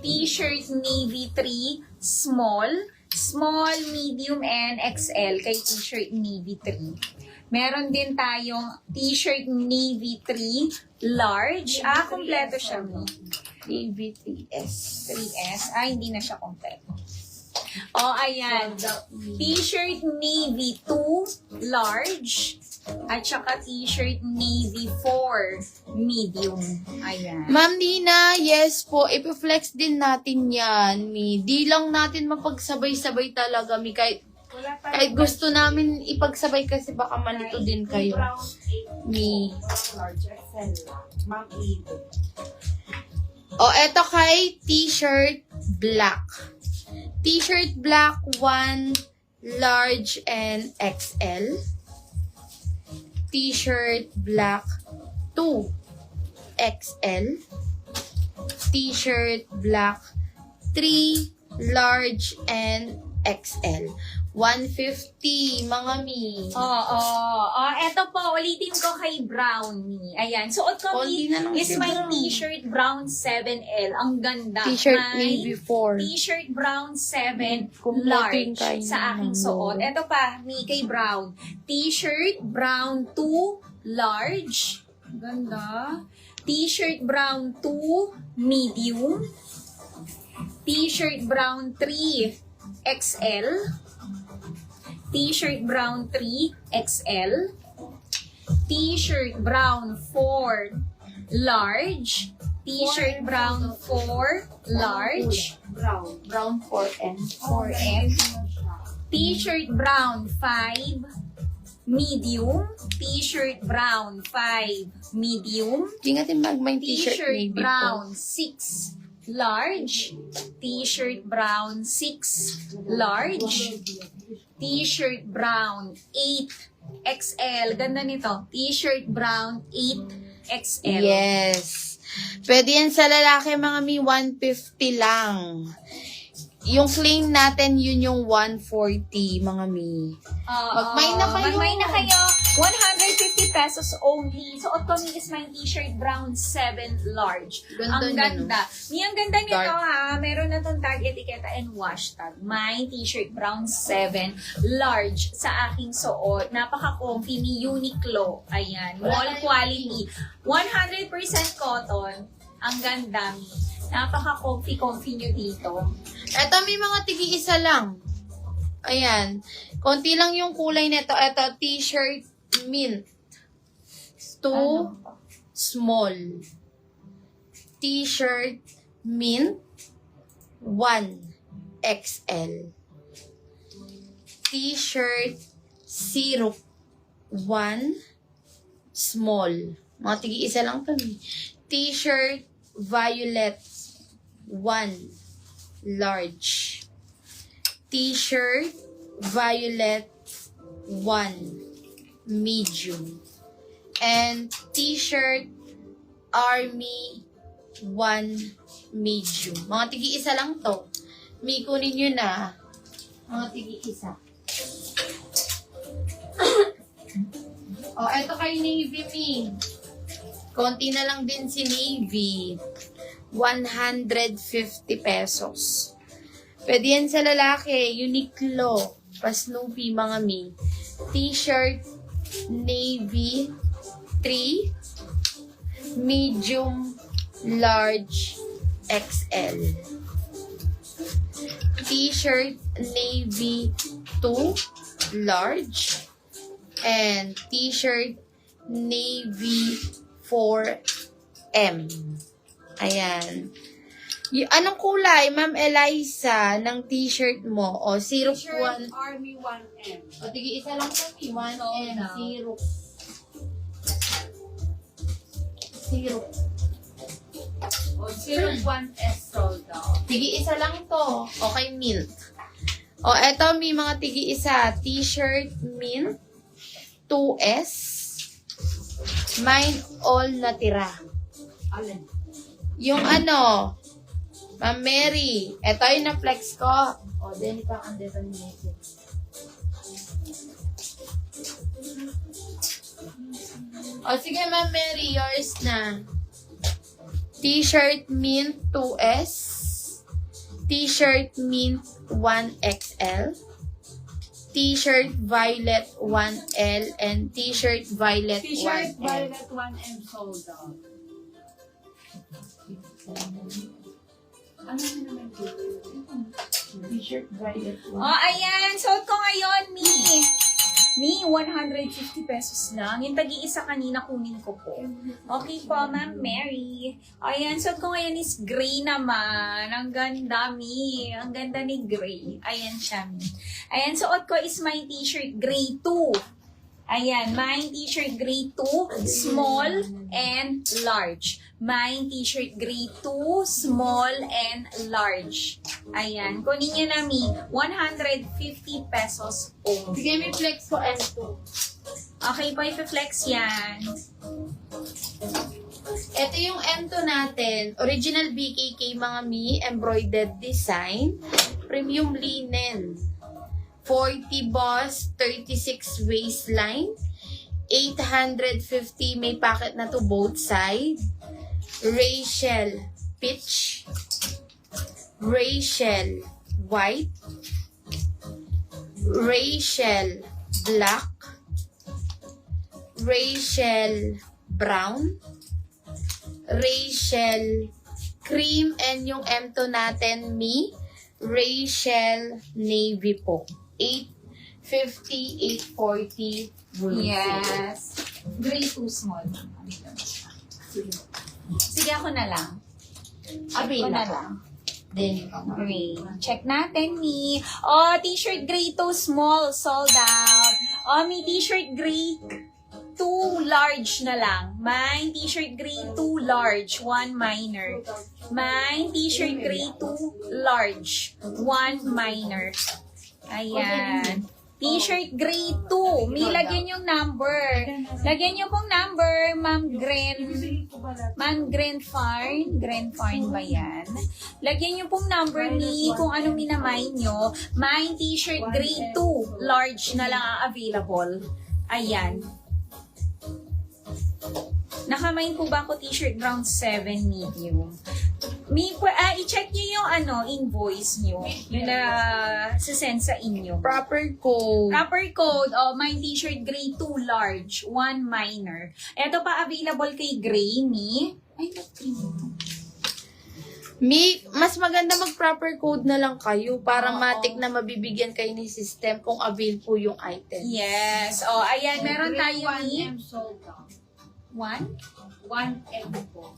T-shirt navy 3, small, medium, and XL kay t-shirt navy 3. Meron din tayong t-shirt navy 3, large. Kompleto siya. Navy 3S. 3S. Hindi na siya kompleto. Ayan. T-shirt navy 2, large. At saka t-shirt navy 4, medium. Ayan. Ma'am Nina, yes po, ipiflex din natin yan, Mi. Di lang natin mapagsabay-sabay talaga, Mi. Kahit gusto namin ipagsabay kasi baka malito din kayo. Mi. Eto kay t-shirt black. T-shirt black 1, large and XL. T-shirt black 2, XL. T-shirt black 3, large and XL. 150, mga Mi. Eto po, ulitin ko kay Brownie. Ayan. Suot ko, Mi, is my t-shirt brown 7L. Ang ganda. T-shirt navy 4. T-shirt brown 7, Kumpleting large kayo sa aking ng suot. logo. Eto pa, Mi, kay Brown. T-shirt brown 2, large. Ganda. T-shirt brown 2, medium. T-shirt brown 3, XL. T-shirt brown 3, XL. T-shirt brown 4, large. T-shirt brown 4, large. Brown 4M. 4M. T-shirt brown 5, medium. T-shirt brown 5, medium. Di natin magmay t-shirt T-shirt navy brown 6, large. T-shirt brown 6, large. T-shirt brown 8, XL. Ganda nito. T-shirt brown 8, XL. Yes. Pwede yan sa lalaki, mga Mi, 150 lang. Yung claim natin, yun yung 140, mga Mi. Magmay na kayo. Magmay na kayo. 150 pesos only. So, ito is my t-shirt brown 7 large. Ganda Ang niya, ganda. Ang ganda nito, Dark. ha. Meron na tong tag, etiketa, and wash tag. My t-shirt brown 7 large sa aking suot. Napaka-comfy ni Uniqlo. Ayan. Mall quality. 100% cotton. Ang ganda, Mi. Napaka-comfy nyo dito. Eto, may mga tigi-isa lang. Ayan. Konti lang yung kulay nito. Eto, t-shirt mint. 2, small. T-shirt mint. 1, XL. T-shirt syrup. 1, small. Mga tigi-isa lang kami. T-shirt violet. 1, large. T-shirt violet 1, medium. And t-shirt army 1, medium. Mga tigi-isa lang to. May kunin nyo na. Mga tigi-isa. Eto kay Navy, Mi. Konti na lang din si Navy. 150 pesos. Pwede yan sa lalaki. Uniqlo. Pa-Snoopy, mga Mi. T-shirt navy 3, medium, large, XL. T-shirt navy 2, large. And t-shirt navy 4M. Ayan. Anong kulay, Ma'am Eliza, ng t-shirt mo? Syrup 1. Army 1M. Tigi isa lang kami. 1M. Syrup. Syrup. Syrup 1S sold out. Tigi isa lang to. Okay, mint. Eto, may mga tigi isa. T-shirt, mint. 2S. Mine all natira. Alin? Yung Ma'am Mary, eto yung na-flex ko. Then ipang andito ni Mary. Sige Ma'am Mary, yours na. T-shirt mint 2S. T-shirt mint 1XL. T-shirt violet 1L and t-shirt violet 1L. T-shirt violet 1M sold out. Ano na naman T-shirt violet 1. Oh, ayan. Suot ko ngayon, Mi, 150 pesos lang. Yung tagi-isa kanina kunin ko po. Okay po, Ma'am Mary. Ayan, suot ko ngayon is gray naman. Ang ganda, Mi. Ang ganda ni gray. Ayan siya, Mi. Ayan, suot ko is my t-shirt gray 2. Ayan, my t-shirt gray 2, small and large. My t-shirt gray 2, small and large. Ayan, kunin nyo na, Mi. 150 pesos only. Sige, may flex ko M2. Okay po, i-flex yan. Ito yung M2 natin. Original BKK mga Mi, embroidered design. Premium linen. 40 boss, 36 waistline. 850 may packet na to both side. Rachel peach. Rachel white. Rachel black. Rachel brown. Rachel cream, and yung M2 natin, Mi, Rachel navy po. 850, 840. Yes. Gray 2 small. Sige, ako na lang. Abi Ako na na. lang. Then, Gray. Check natin, Mi. Oh, t-shirt gray 2 small, sold out. Oh, may t-shirt gray 2 large na lang. May t-shirt gray 2 large, 1 minor. May t-shirt gray 2 large, 1 minor. Ayan. T-shirt gray 2. May lagyan yung number. Lagyan nyo pong number, Ma'am Gren. Ma'am Grand Farn. Grand Farn ba yan? Lagyan nyo pong number ni kung anong minamay nyo. May t-shirt grade 2. Large na lang ang available. Ayan. Nakamain po ba ako t-shirt brown 7 medium? I-check nyo yung invoice nyo. Yung send sa inyo. proper code. Proper code, my t-shirt gray 2 large, 1 minor. Ito pa available kay gray ni. Ay, not green ito. Mi, mas maganda mag-proper code na lang kayo para Oo. matik na mabibigyan kayo ni system kung avail po yung item. Yes. Oh, ayan, meron tayo ni 1M sold out. 1. 1M po.